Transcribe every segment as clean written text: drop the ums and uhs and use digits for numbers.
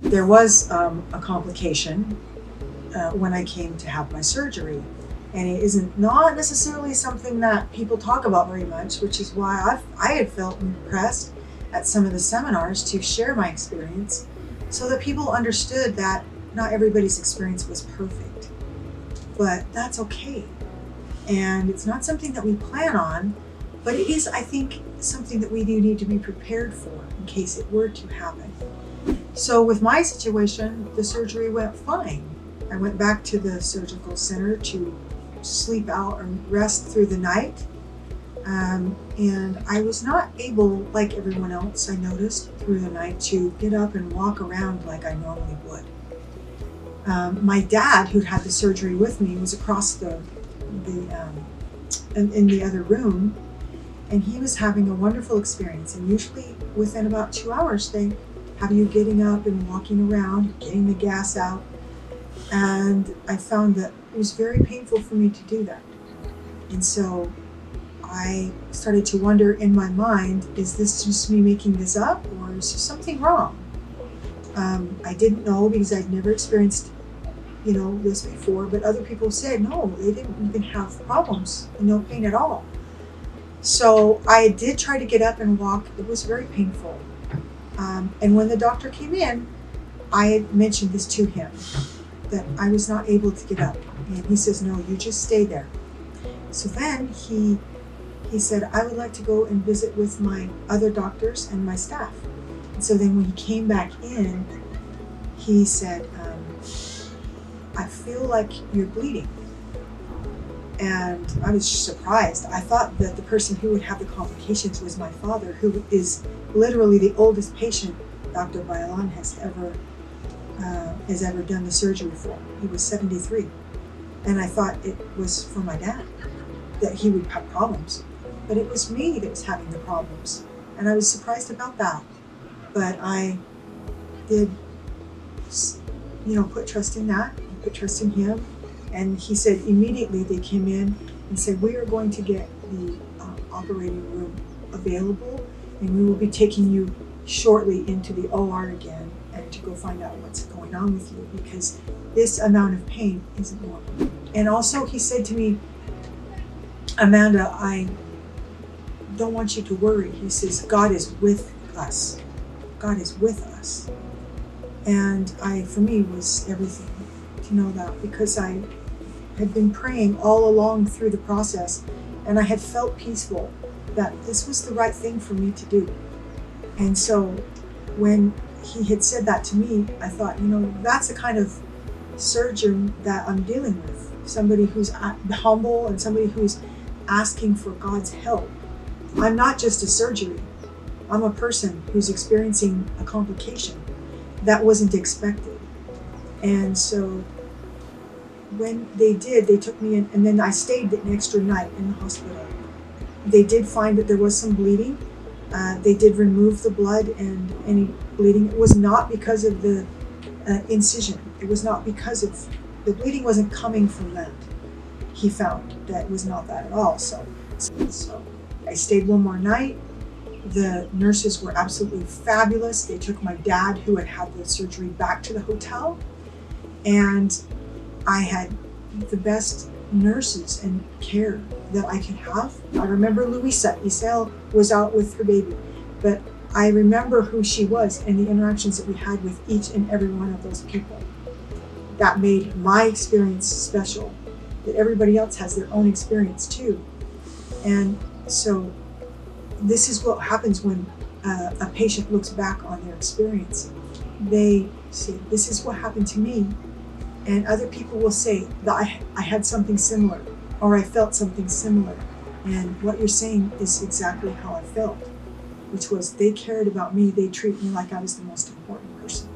There was a complication when I came to have my surgery. And it isn't not necessarily something that people talk about very much, which is why I had felt impressed at some of the seminars to share my experience so that people understood that not everybody's experience was perfect. But that's okay. And it's not something that we plan on, but it is, I think, something that we do need to be prepared for in case it were to happen. So with my situation, the surgery went fine. I went back to the surgical center to sleep out and rest through the night. And I was not able, like everyone else, I noticed through the night, to get up and walk around like I normally would. My dad, who'd had the surgery with me, was across in the other room, and he was having a wonderful experience. And usually within about 2 hours, they have you getting up and walking around, getting the gas out. And I found that it was very painful for me to do that. And so I started to wonder in my mind, is this just me making this up, or is there something wrong? I didn't know because I'd never experienced, this before, but other people said, no, they didn't even have problems, no pain at all. So I did try to get up and walk. It was very painful. And when the doctor came in, I had mentioned this to him, that I was not able to get up. And he says, no, you just stay there. So then he said, I would like to go and visit with my other doctors and my staff. And so then when he came back in, he said, I feel like you're bleeding. And I was surprised. I thought that the person who would have the complications was my father, who is literally the oldest patient Dr. Bailan has ever done the surgery for. He was 73. And I thought it was for my dad, that he would have problems. But it was me that was having the problems. And I was surprised about that. But I did, put trust in that, put trust in him. And he said immediately they came in and said, we are going to get the operating room available, and we will be taking you shortly into the OR again and to go find out what's going on with you, because this amount of pain isn't normal. And also he said to me, Amanda, I don't want you to worry. He says, God is with us. God is with us. And for me, was everything to know that, because I had been praying all along through the process, and I had felt peaceful that this was the right thing for me to do. And so when he had said that to me, I thought, that's the kind of surgeon that I'm dealing with. Somebody who's humble and somebody who's asking for God's help. I'm not just a surgery. I'm a person who's experiencing a complication that wasn't expected. And so when they took me in, and then I stayed an extra night in the hospital. They did find that there was some bleeding. They did remove the blood and any bleeding. It was not because of the incision. It was not because of, the bleeding wasn't coming from that. He found that it was not that at all. So I stayed one more night. The nurses were absolutely fabulous. They took my dad, who had had the surgery, back to the hotel. And I had the best nurses and care that I could have. I remember Louisa. Isel was out with her baby, but I remember who she was and the interactions that we had with each and every one of those people. That made my experience special, that everybody else has their own experience too. And so this is what happens when a patient looks back on their experience. They say, this is what happened to me. And other people will say that I had something similar, or I felt something similar. And what you're saying is exactly how I felt, which was they cared about me. They treated me like I was the most important person.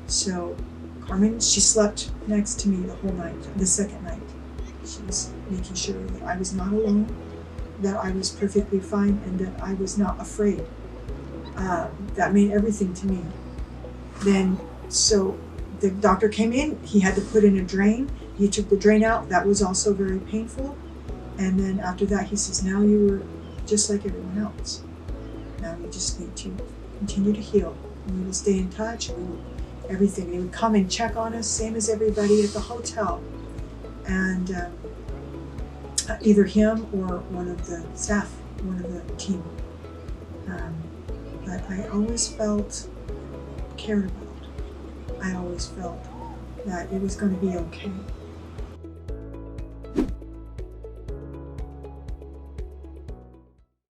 So Carmen, she slept next to me the whole night, the second night. She was making sure that I was not alone, that I was perfectly fine, and that I was not afraid. That meant everything to me. Then, so the doctor came in, he had to put in a drain. He took the drain out. That was also very painful. And then after that, he says, now you were just like everyone else. Now you just need to continue to heal. And we will stay in touch. We will everything. He would come and check on us, same as everybody at the hotel. And either him or one of the staff, one of the team. But I always felt cared about. I always felt that it was going to be okay.